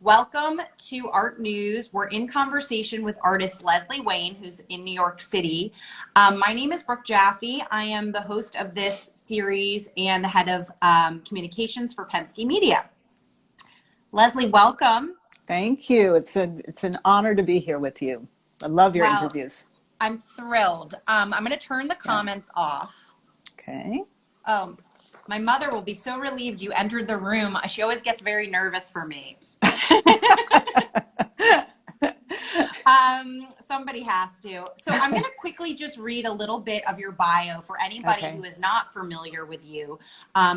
Welcome to Art News. We're in conversation with artist Leslie Wayne, who's in New York City. My name is Brooke Jaffe. I am the host of this series and the head of communications for Penske Media. Leslie, welcome. Thank you. It's an honor to be here with you. I love your interviews. I'm thrilled. I'm going to turn the comments off. Okay. My mother will be so relieved you entered the room. She always gets very nervous for me. Somebody has to. So I'm going to quickly just read a little bit of your bio for anybody who is not familiar with you.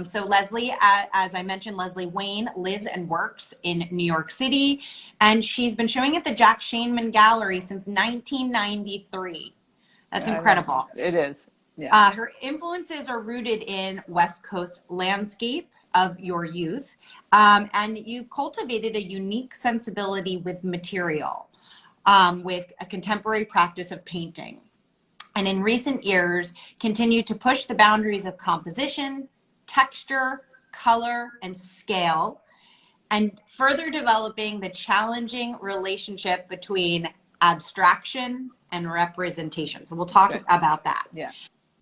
So Leslie, as I mentioned, Leslie Wayne lives and works in New York City, and she's been showing at the Jack Shainman Gallery since 1993. That's incredible. It is. Yeah. Her influences are rooted in West Coast landscape of your youth, and you cultivated a unique sensibility with material, with a contemporary practice of painting. And in recent years, continued to push the boundaries of composition, texture, color, and scale, and further developing the challenging relationship between abstraction and representation. So we'll talk about that. Yeah.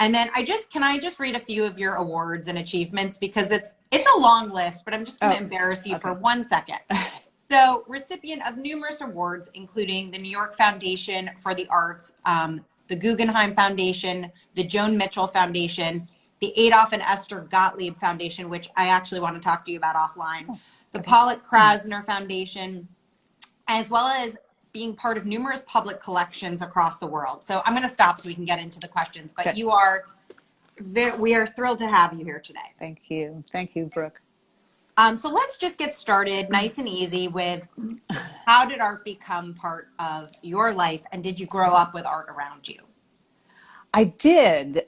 And then can I just read a few of your awards and achievements, because it's a long list, but I'm just going to embarrass you for 1 second. So, recipient of numerous awards, including the New York Foundation for the Arts, the Guggenheim Foundation, the Joan Mitchell Foundation, the Adolf and Esther Gottlieb Foundation, which I actually want to talk to you about offline, the Pollock Krasner Foundation, as well as being part of numerous public collections across the world. So I'm going to stop so we can get into the questions, but we are thrilled to have you here today. Thank you. Thank you, Brooke. So let's just get started nice and easy with, how did art become part of your life, and did you grow up with art around you? I did.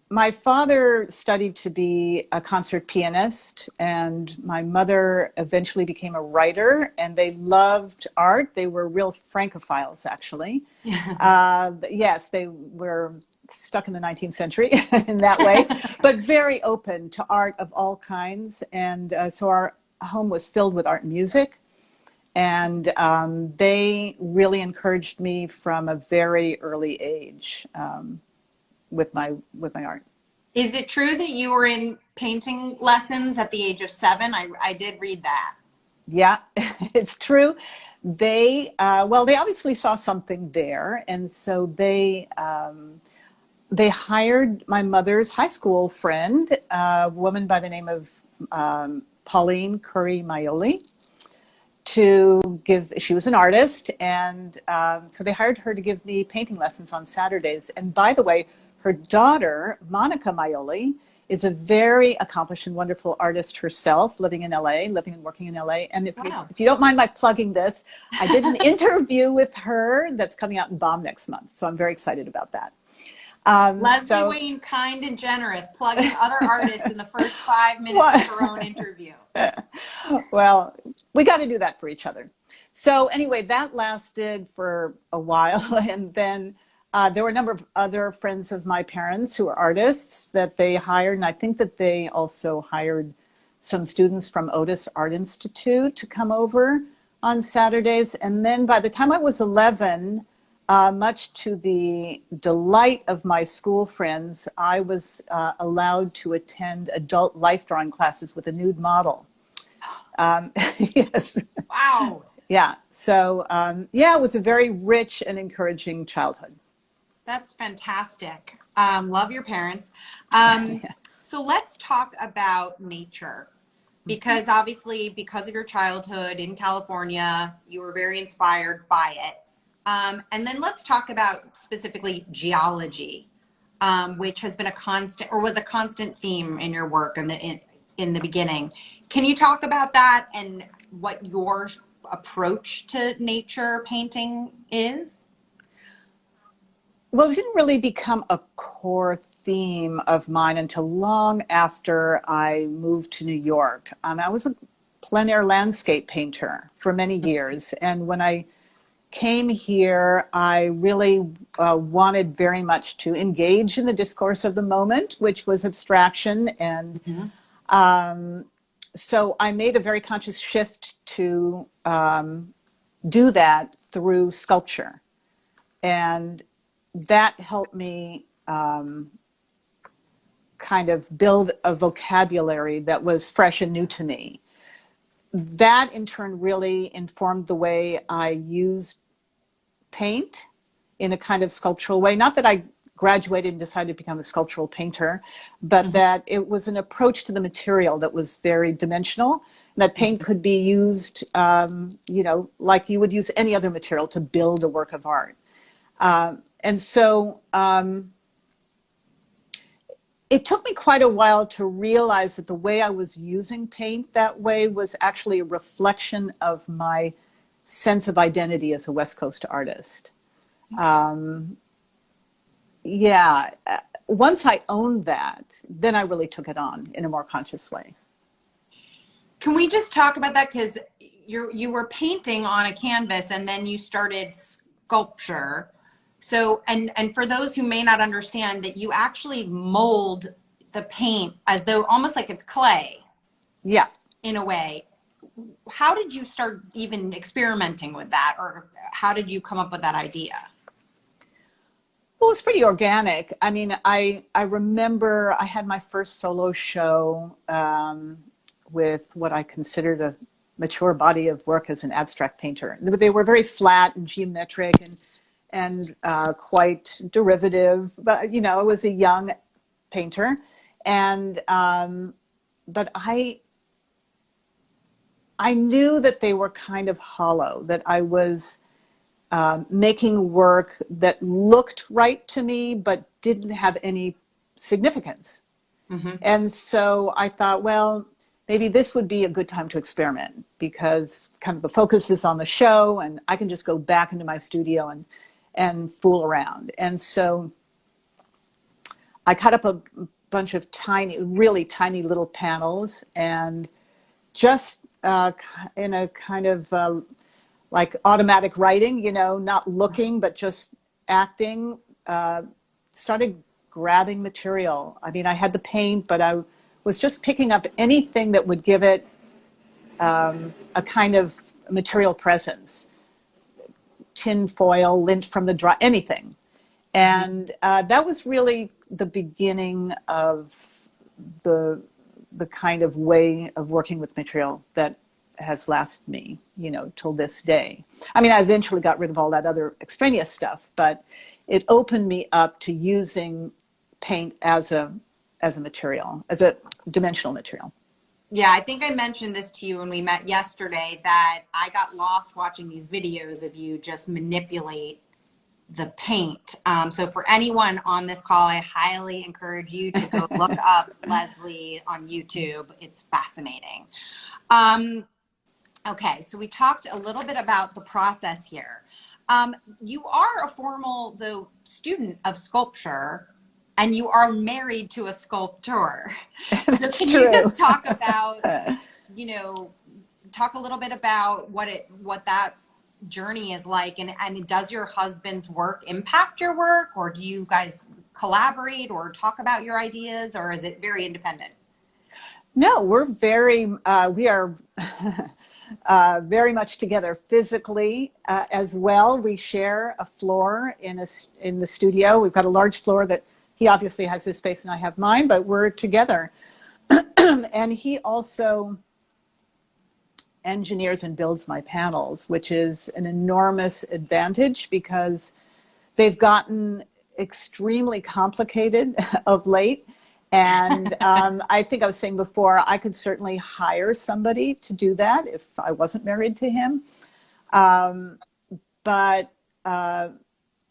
My father studied to be a concert pianist, and my mother eventually became a writer, and they loved art. They were real Francophiles, actually. Yes, they were stuck in the 19th century in that way, but very open to art of all kinds. And so our home was filled with art and music. And they really encouraged me from a very early age with my art. Is it true that you were in painting lessons at the age of 7? I did read that. Yeah, it's true. They obviously saw something there, and so they hired my mother's high school friend, a woman by the name of Pauline Curry Maioli, she was an artist, and so they hired her to give me painting lessons on Saturdays. And by the way, her daughter, Monica Maioli, is a very accomplished and wonderful artist herself, living and working in LA. And if you don't mind my plugging this, I did an interview with her that's coming out in Bomb next month. So I'm very excited about that. Leslie Wayne, kind and generous, plugging other artists in the first 5 minutes of her own interview. Well, we got to do that for each other. So anyway, that lasted for a while, and then there were a number of other friends of my parents who were artists that they hired, and I think that they also hired some students from Otis Art Institute to come over on Saturdays. And then by the time I was 11, much to the delight of my school friends, I was allowed to attend adult life drawing classes with a nude model. Yes. Wow. Yeah. So, it was a very rich and encouraging childhood. That's fantastic. Love your parents. So let's talk about nature, because obviously, because of your childhood in California, you were very inspired by it. And then let's talk about specifically geology, which has been was a constant theme in your work in the beginning. Can you talk about that and what your approach to nature painting is? Well, it didn't really become a core theme of mine until long after I moved to New York. I was a plein air landscape painter for many years. And when I came here, I really wanted very much to engage in the discourse of the moment, which was abstraction. And so I made a very conscious shift to do that through sculpture. And that helped me kind of build a vocabulary that was fresh and new to me. That in turn really informed the way I used paint in a kind of sculptural way. Not that I graduated and decided to become a sculptural painter, but that it was an approach to the material that was very dimensional. That paint could be used, like you would use any other material to build a work of art. And so it took me quite a while to realize that the way I was using paint that way was actually a reflection of my sense of identity as a West Coast artist. Once I owned that, then I really took it on in a more conscious way. Can we just talk about that? Because you were painting on a canvas and then you started sculpture. So, and for those who may not understand, that you actually mold the paint as though almost like it's clay. Yeah. In a way. How did you start even experimenting with that, or how did you come up with that idea? Well, it was pretty organic. I mean, I remember I had my first solo show with what I considered a mature body of work as an abstract painter. They were very flat and geometric and quite derivative, but I was a young painter, and but I knew that they were kind of hollow, that I was making work that looked right to me but didn't have any significance. And so I thought, well, maybe this would be a good time to experiment, because kind of the focus is on the show and I can just go back into my studio and fool around. And so I cut up a bunch of really tiny little panels, and just in a kind of like automatic writing, not looking, but just acting, started grabbing material. I mean, I had the paint, but I was just picking up anything that would give it a kind of material presence. Tin foil, lint from the dry, anything. And that was really the beginning of the kind of way of working with material that has lasted me, till this day. I mean, I eventually got rid of all that other extraneous stuff, but it opened me up to using paint as a material, as a dimensional material. Yeah, I think I mentioned this to you when we met yesterday, that I got lost watching these videos of you just manipulate the paint. So for anyone on this call, I highly encourage you to go look up Leslie on YouTube. It's fascinating. Okay, so we talked a little bit about the process here. You are a formal, though, student of sculpture, and you are married to a sculptor. So can you just talk about, talk a little bit about what that journey is like, and does your husband's work impact your work, or do you guys collaborate or talk about your ideas, or is it very independent? No, we are very much together physically as well. We share a floor in the studio. We've got a large floor that he obviously has his space and I have mine, but we're together. And he also engineers and builds my panels, which is an enormous advantage because they've gotten extremely complicated of late. And I think I was saying before, I could certainly hire somebody to do that if I wasn't married to him. But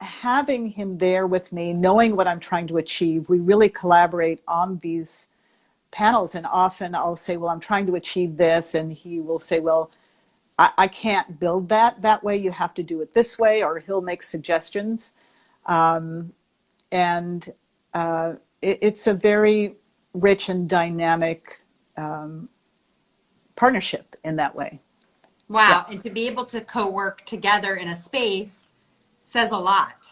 having him there with me, knowing what I'm trying to achieve, we really collaborate on these panels. And often I'll say, well, I'm trying to achieve this. And he will say, well, I can't build that way. You have to do it this way. Or he'll make suggestions. It's a very rich and dynamic partnership in that way. Wow. Yeah. And to be able to co-work together in a space says a lot.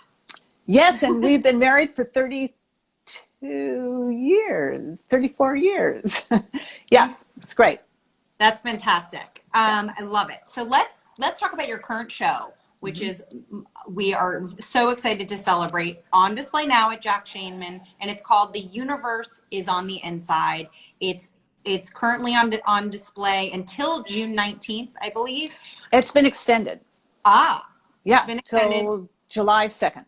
Yes, and we've been married for 34 years. Yeah, it's great. That's fantastic. I love it. So let's talk about your current show, which is, we are so excited to celebrate, on display now at Jack Shainman, and it's called The Universe is on the Inside. It's currently on display until June 19th, I believe. It's been extended. Yeah, it's been extended till July 2nd.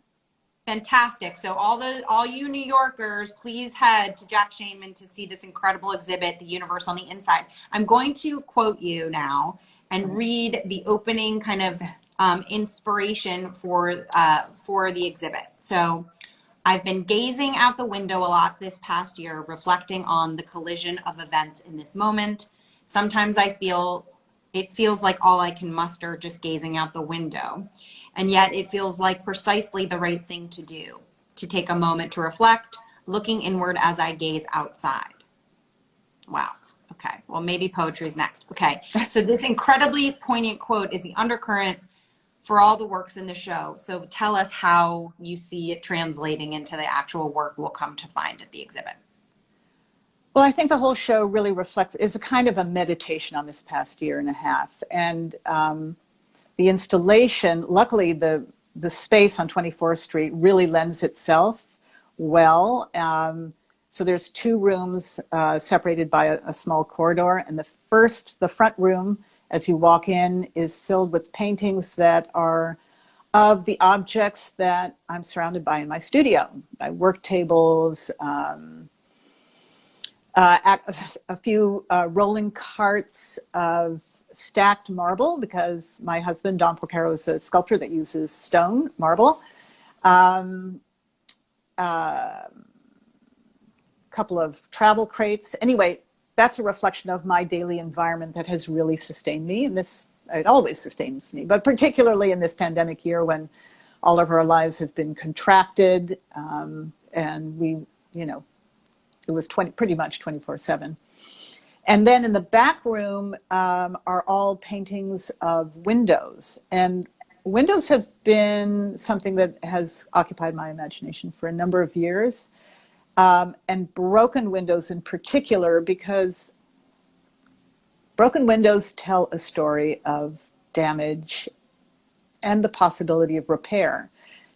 Fantastic. So all you New Yorkers, please head to Jack Shainman to see this incredible exhibit, The Universe on the Inside. I'm going to quote you now and read the opening kind of inspiration for the exhibit. So, I've been gazing out the window a lot this past year, reflecting on the collision of events in this moment. Sometimes it feels like all I can muster just gazing out the window. And yet it feels like precisely the right thing to do, to take a moment to reflect, looking inward as I gaze outside. Wow. Okay. Well, maybe poetry is next. Okay. So this incredibly poignant quote is the undercurrent for all the works in the show. So tell us how you see it translating into the actual work we'll come to find at the exhibit. Well, I think the whole show really is a kind of a meditation on this past year and a half. And the installation, luckily the space on 24th Street really lends itself well. So there's 2 rooms separated by a small corridor. And the front room, as you walk in, is filled with paintings that are of the objects that I'm surrounded by in my studio. My work tables, a few rolling carts of stacked marble, because my husband, Don Porcaro, is a sculptor that uses stone marble. Couple of travel crates. Anyway, that's a reflection of my daily environment that has really sustained me. And it always sustains me, but particularly in this pandemic year when all of our lives have been contracted, and it was pretty much 24/7. And then in the back room are all paintings of windows. And windows have been something that has occupied my imagination for a number of years. And broken windows in particular, because broken windows tell a story of damage and the possibility of repair.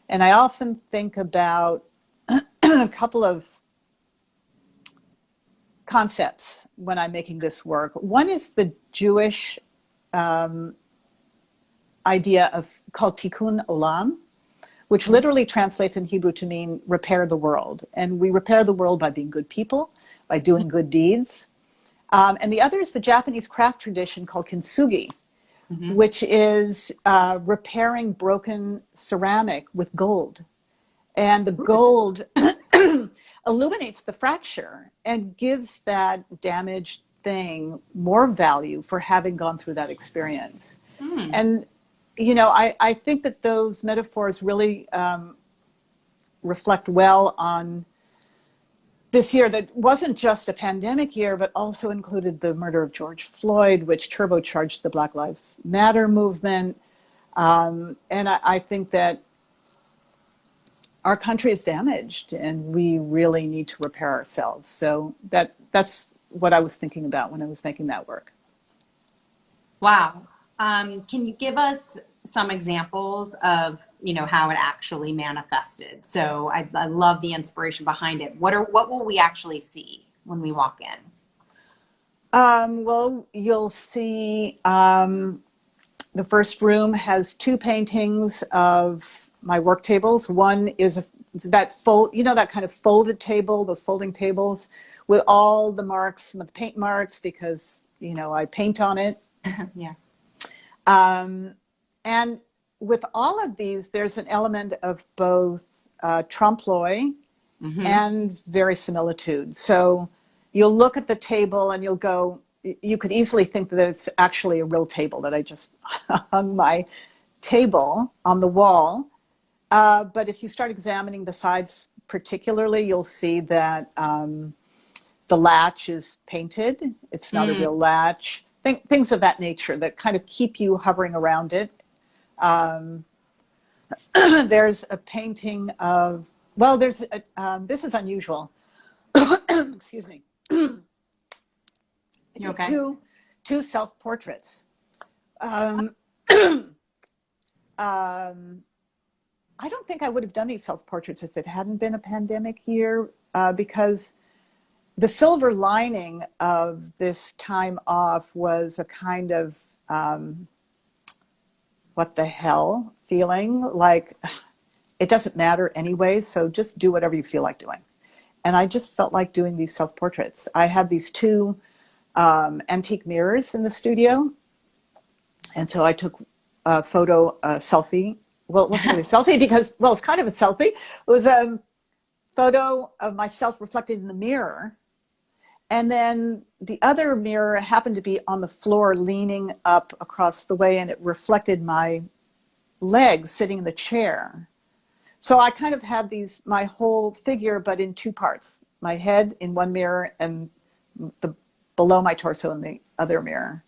And I often think about a couple of concepts when I'm making this work. One is the Jewish idea called tikkun olam, which literally translates in Hebrew to mean repair the world. And we repair the world by being good people, by doing good deeds. And the other is the Japanese craft tradition called kintsugi, which is repairing broken ceramic with gold. And the gold illuminates the fracture and gives that damaged thing more value for having gone through that experience. And I think that those metaphors really reflect well on this year that wasn't just a pandemic year, but also included the murder of George Floyd, which turbocharged the Black Lives Matter movement. And I think that our country is damaged and we really need to repair ourselves. So that's what I was thinking about when I was making that work. Wow. Can you give us some examples of how it actually manifested? So I love the inspiration behind it. What will we actually see when we walk in? Well, you'll see the first room has 2 paintings of my work tables. One is that kind of folded table, those folding tables with all the marks, the paint marks, because I paint on it. Yeah. And with all of these, there's an element of both trompe-l'oeil and verisimilitude. So you'll look at the table and you could easily think that it's actually a real table, that I just hung my table on the wall. But if you start examining the sides particularly, you'll see that the latch is painted. It's not a real latch. Things of that nature that kind of keep you hovering around it. There's a painting of, this is unusual. Excuse me. You okay? 2 self-portraits. Um, I don't think I would have done these self-portraits if it hadn't been a pandemic year, because the silver lining of this time off was a kind of what the hell feeling, like it doesn't matter anyway, so just do whatever you feel like doing. And I just felt like doing these self-portraits. I had these 2 antique mirrors in the studio, and so I took a photo, a selfie. Well, it wasn't really a selfie because, well, it's kind of a selfie. It was a photo of myself reflected in the mirror. And then the other mirror happened to be on the floor leaning up across the way, and it reflected my legs sitting in the chair. So I kind of had these, my whole figure, but in 2 parts. My head in one mirror and the below my torso in the other mirror.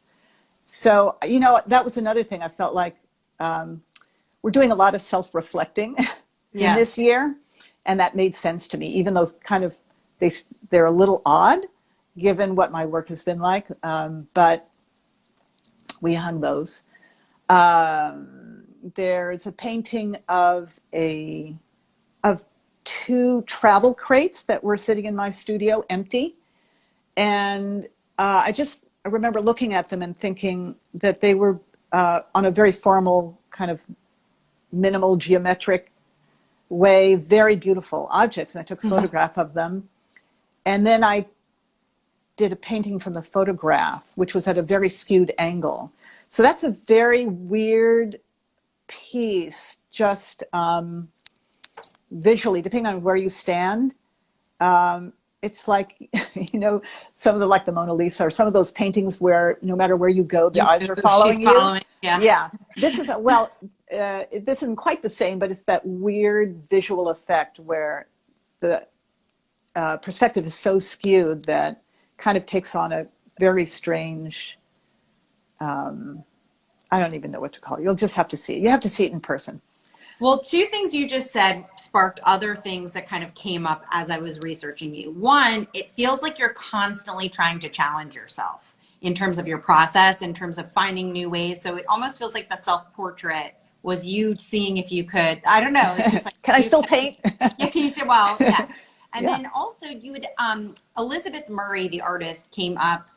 So, you know, that was another thing. I felt like we're doing a lot of self-reflecting in this year, and that made sense to me, even though kind of they're a little odd given what my work has been like, but we hung those. There's a painting of 2 travel crates that were sitting in my studio empty, and I remember looking at them and thinking that they were on a very formal kind of minimal geometric way, very beautiful objects, and I took a photograph of them. And then I did a painting from the photograph, which was at a very skewed angle. So that's a very weird piece, just visually, depending on where you stand. It's like, you know, some of the Mona Lisa, or some of those paintings where no matter where you go, the eyes are following you. Yeah. This is, this isn't quite the same, but it's that weird visual effect where the perspective is so skewed that kind of takes on a very strange, I don't even know what to call it. You'll just have to see it. You have to see it in person. Well, 2 things you just said sparked other things that kind of came up as I was researching you. One, it feels like you're constantly trying to challenge yourself in terms of your process, in terms of finding new ways. So it almost feels like the self-portrait was you seeing if you could, I don't know. It's just like, can I still paint? Yeah, can you say, well, yes. And then also you would, Elizabeth Murray, the artist, came up,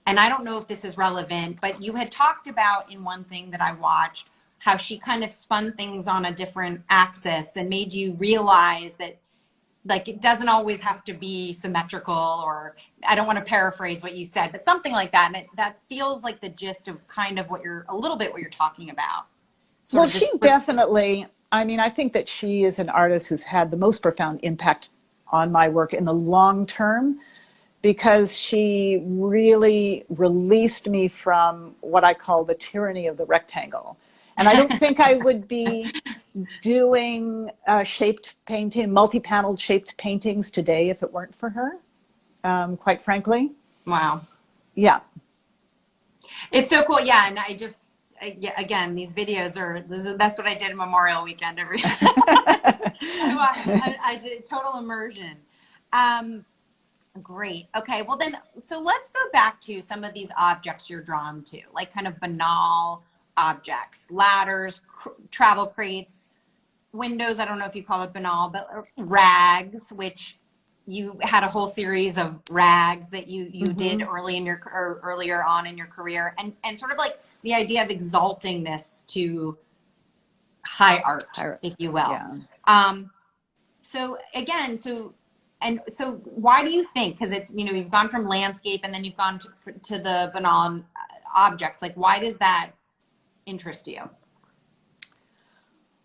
and I don't know if this is relevant, but you had talked about in one thing that I watched, how she kind of spun things on a different axis and made you realize that, like, it doesn't always have to be symmetrical, or I don't want to paraphrase what you said, but something like that. And that feels like the gist of kind of what you're talking about. Well, she definitely, I mean, I think that she is an artist who's had the most profound impact on my work in the long term, because she really released me from what I call the tyranny of the rectangle. And I don't think I would be doing shaped painting, multi-paneled shaped paintings today if it weren't for her, quite frankly. Wow. Yeah. It's so cool. Yeah. And again, these videos that's what I did Memorial Weekend every I did total immersion. Great. Okay. Well then, so let's go back to some of these objects you're drawn to, like kind of banal objects, ladders, travel crates, windows. I don't know if you call it banal, but rags, which you had a whole series of rags that you did earlier on in your career, and sort of like the idea of exalting this to high art, if you will. Yeah. So again, so why do you think, because it's, you know, you've gone from landscape and then you've gone to the banal objects, like why does that interest you?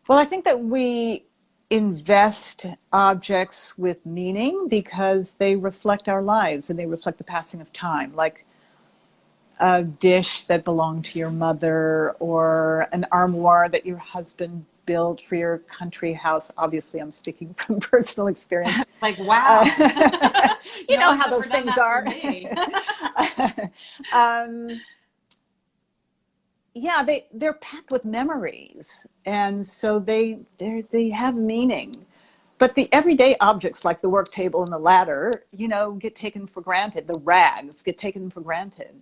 Well, I think that we invest objects with meaning because they reflect our lives and they reflect the passing of time, like a dish that belonged to your mother, or an armoire that your husband built for your country house. Obviously, I'm speaking from personal experience. Like, wow. You know how those things are. Yeah, they're packed with memories, and so they have meaning. But the everyday objects like the work table and the ladder, you know, get taken for granted. The rags get taken for granted.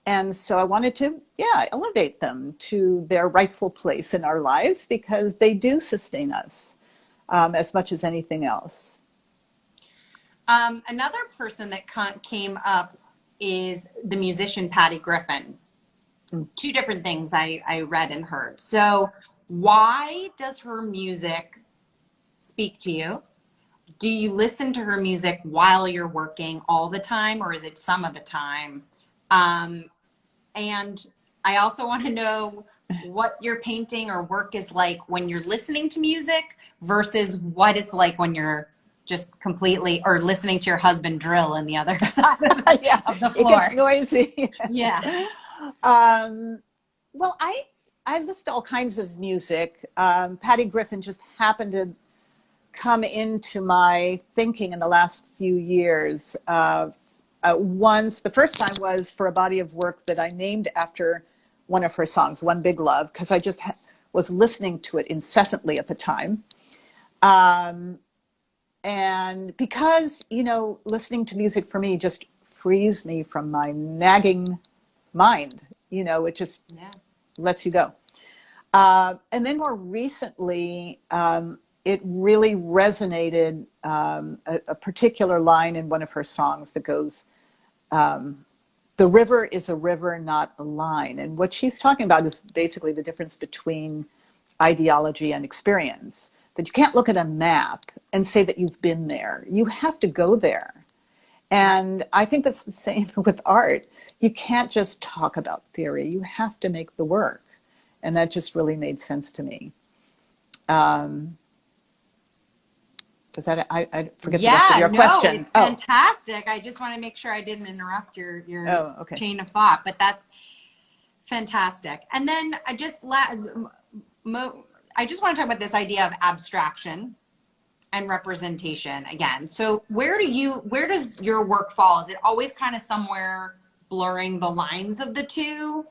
And so I wanted to, elevate them to their rightful place in our lives because they do sustain us as much as anything else. Another person that came up is the musician Patti Griffin. Two different things I read and heard. So why does her music speak to you? Do you listen to her music while you're working all the time, or is it some of the time? And I also want to know what your painting or work is like when you're listening to music versus what it's like when you're just completely, or listening to your husband drill in the other side of the floor. It gets noisy. Yeah. Well, I listen to all kinds of music. Patti Griffin just happened to come into my thinking in the last few years. Once, the first time was for a body of work that I named after one of her songs, One Big Love, because I just was listening to it incessantly at the time. And because, listening to music for me just frees me from my nagging mind, it just lets you go. And then more recently, it really resonated, a particular line in one of her songs that goes, the river is a river, not a line. And what she's talking about is basically the difference between ideology and experience. That you can't look at a map and say that you've been there. You have to go there. And I think that's the same with art. You can't just talk about theory. You have to make the work. And that just really made sense to me. Was that, I forget the rest of your question. It's fantastic. I just want to make sure I didn't interrupt your chain of thought, but that's fantastic. And then I just want to talk about this idea of abstraction and representation again. So where does your work fall? Is it always kind of somewhere blurring the lines of the two?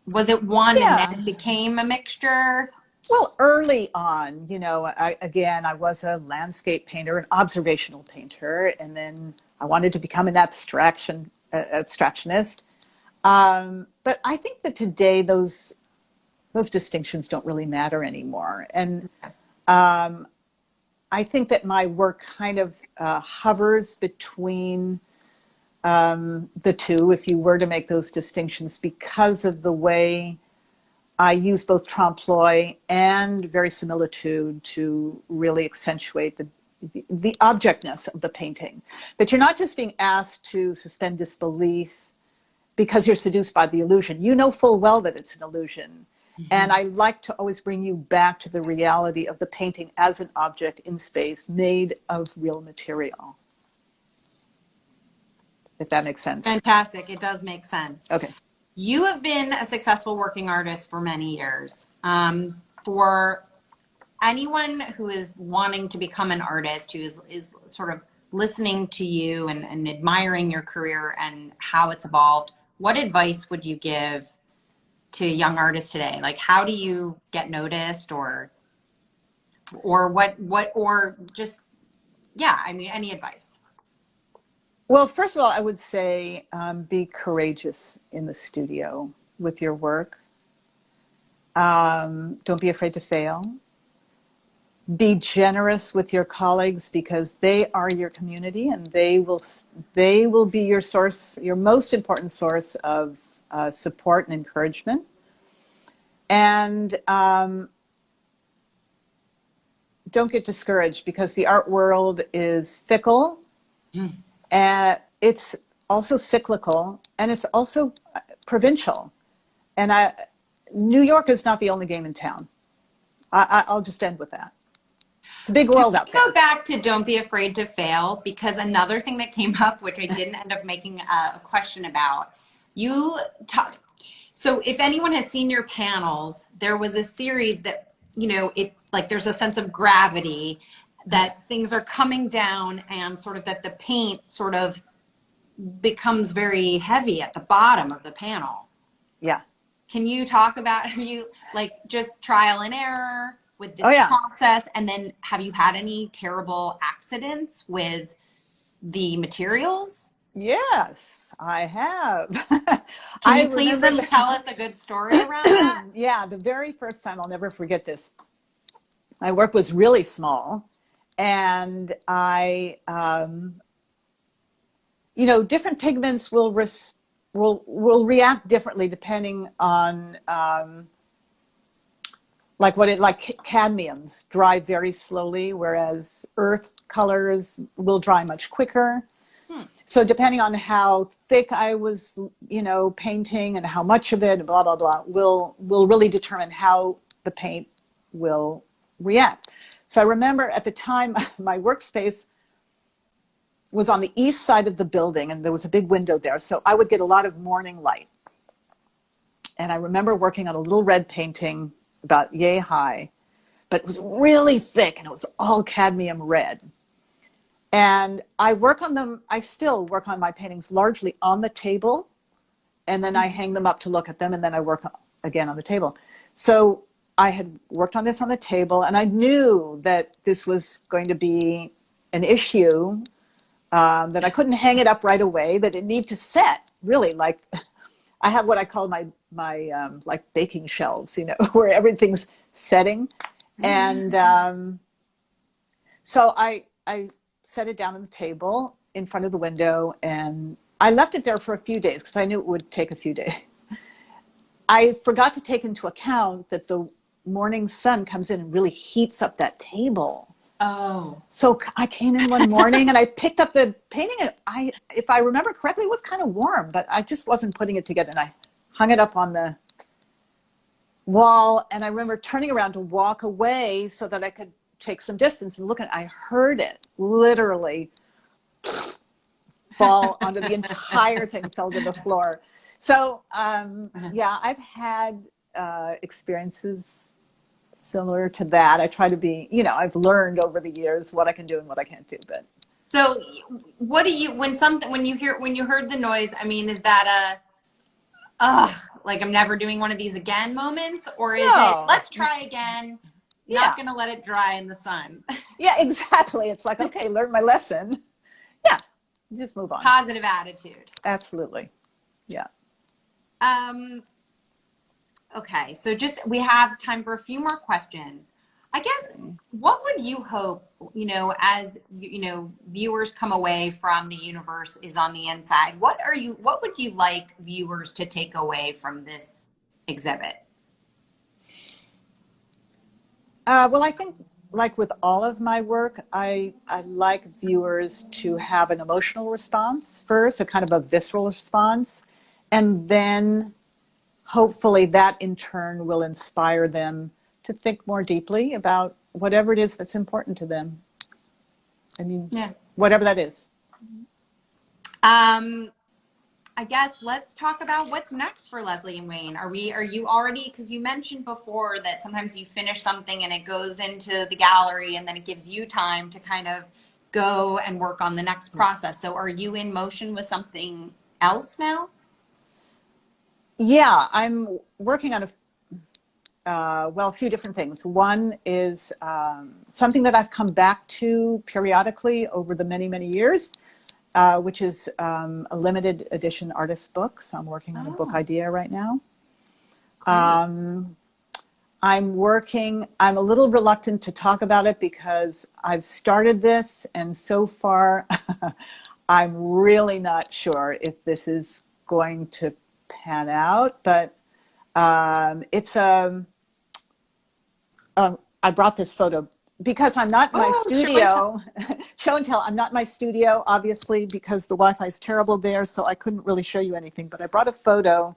Was it one and then it became a mixture? Well, early on, I was a landscape painter, an observational painter, and then I wanted to become an abstractionist. But I think that today those distinctions don't really matter anymore. And I think that my work kind of hovers between the two, if you were to make those distinctions, because of the way I use both trompe-l'oeil and verisimilitude to really accentuate the objectness of the painting. That you're not just being asked to suspend disbelief because you're seduced by the illusion. You know full well that it's an illusion. Mm-hmm. And I like to always bring you back to the reality of the painting as an object in space made of real material. If that makes sense. Fantastic. It does make sense. Okay. You have been a successful working artist for many years. For anyone who is wanting to become an artist, who is sort of listening to you and admiring your career and how it's evolved, what advice would you give to young artists today? Like, how do you get noticed, or any advice? Well, first of all, I would say be courageous in the studio with your work. Don't be afraid to fail. Be generous with your colleagues because they are your community and they will be your source, your most important source of support and encouragement. And don't get discouraged because the art world is fickle. And it's also cyclical, and it's also provincial. And New York is not the only game in town. I'll just end with that. It's a big world out there. Go back to don't be afraid to fail, because another thing that came up, which I didn't end up making a question about, so if anyone has seen your panels, there was a series that, there's a sense of gravity, that things are coming down and sort of that the paint sort of becomes very heavy at the bottom of the panel. Yeah. Can you talk about, have you just trial and error with this process? And then have you had any terrible accidents with the materials? Yes, I have. Can I you please remember tell us a good story around that? yeah, the very first time, I'll never forget this. My work was really small, and different pigments will react differently depending on like cadmiums dry very slowly, whereas earth colors will dry much quicker. So depending on how thick I was, painting and how much of it, blah, blah, blah, will really determine how the paint will react. So I remember at the time, my workspace was on the east side of the building, and there was a big window there. So I would get a lot of morning light. And I remember working on a little red painting about yay high, but it was really thick, and it was all cadmium red. And I still work on my paintings largely on the table, and then I hang them up to look at them, and then I work again on the table. So I had worked on this on the table, and I knew that this was going to be an issue, that I couldn't hang it up right away, that it needed to set, really, like I have what I call my like baking shelves, where everything's setting. And so I set it down on the table in front of the window, and I left it there for a few days because I knew it would take a few days. I forgot to take into account that the morning sun comes in and really heats up that table. Oh. So I came in one morning and I picked up the painting, and if I remember correctly, it was kind of warm, but I just wasn't putting it together. And I hung it up on the wall, and I remember turning around to walk away so that I could take some distance and look at it. I heard it literally fall onto the entire thing, fell to the floor. So yeah, I've had experiences similar to that. I try to be, I've learned over the years what I can do and what I can't do. But so, what do you when you heard the noise? I mean, is that like I'm never doing one of these again moments, or is it let's try again? Not going to let it dry in the sun. Yeah, exactly. It's like, okay, learn my lesson. Yeah, just move on. Positive attitude. Absolutely. Yeah. Okay, so we have time for a few more questions. I guess, what would you hope, as viewers come away from the universe is on the inside? What would you like viewers to take away from this exhibit? Well, I think, like with all of my work, I like viewers to have an emotional response first, a kind of a visceral response, and then hopefully that in turn will inspire them to think more deeply about whatever it is that's important to them. I mean, whatever that is. I guess let's talk about what's next for Leslie and Wayne. Are you already, because you mentioned before that sometimes you finish something and it goes into the gallery and then it gives you time to kind of go and work on the next process. So are you in motion with something else now? Yeah, I'm working on a few different things. One is something that I've come back to periodically over the many, many years, which is a limited edition artist book. So I'm working on a book idea right now. I'm a little reluctant to talk about it because I've started this, and so far I'm really not sure if this is going to pan out, but I brought this photo because I'm not in my studio. Show and tell. I'm not in my studio, obviously, because the Wi-Fi is terrible there, so I couldn't really show you anything. But I brought a photo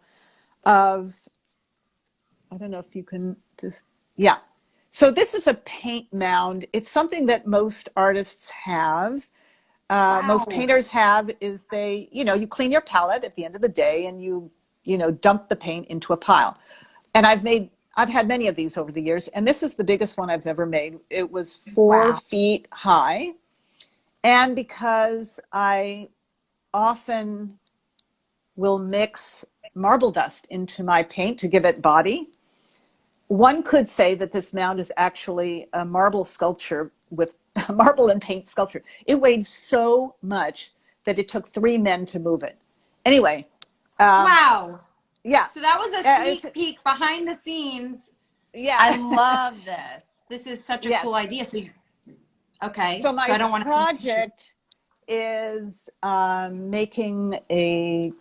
of, I don't know if you can just, yeah. So this is a paint mound. It's something that most artists have. Most painters have is you clean your palette at the end of the day and you dump the paint into a pile. And I've had many of these over the years, and this is the biggest one I've ever made. It was 4 feet high. And because I often will mix marble dust into my paint to give it body, one could say that this mound is actually a marble sculpture with marble and paint sculpture. It weighed so much that it took 3 men to move it. Anyway. Wow. Yeah. So that was a sneak peek behind the scenes. Yeah. I love this. This is such a Yes. cool idea. So, okay. So my I don't want project is making a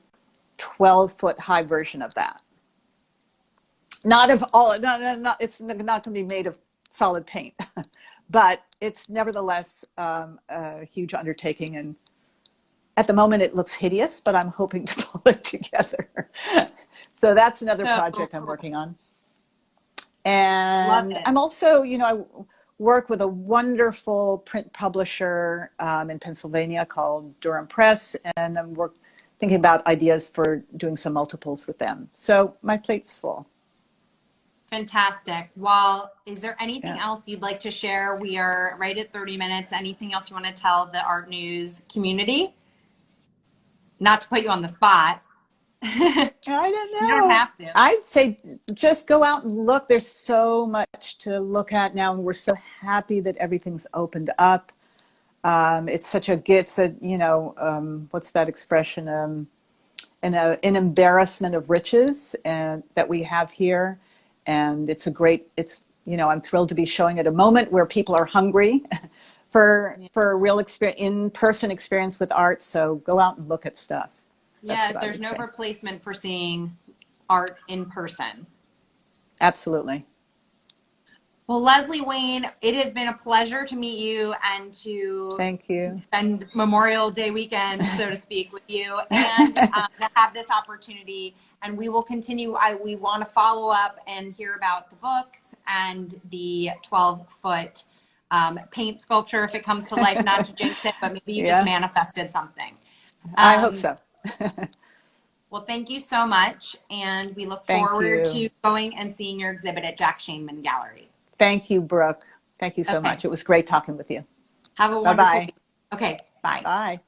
12-foot high version of that. Not of all, not it's not going to be made of solid paint, but it's nevertheless a huge undertaking. And at the moment it looks hideous, but I'm hoping to pull it together. So that's another project I'm working on. And I'm also, I work with a wonderful print publisher in Pennsylvania called Durham Press, and I'm thinking about ideas for doing some multiples with them. So my plate's full. Fantastic. Well, is there anything else you'd like to share? We are right at 30 minutes. Anything else you want to tell the Art News community? Not to put you on the spot. I don't know. You don't have to. I'd say just go out and look. There's so much to look at now, and we're so happy that everything's opened up. It's such a what's that expression? An embarrassment of riches, and that we have here, and it's I'm thrilled to be showing at a moment where people are hungry for a real in-person experience with art. So go out and look at stuff. There's no replacement for seeing art in person. Absolutely. Well, Leslie Wayne, it has been a pleasure to meet you and to thank you spend Memorial Day weekend, so to speak, with you, and to have this opportunity. And we will continue. We want to follow up and hear about the books and the 12-foot paint sculpture if it comes to life. Not to jinx it, but maybe you just manifested something. I hope so. Well, thank you so much, and we look forward to going and seeing your exhibit at Jack Shainman Gallery. Thank you, Brooke. Thank you so much. It was great talking with you. Have a wonderful week. Okay, bye. Bye.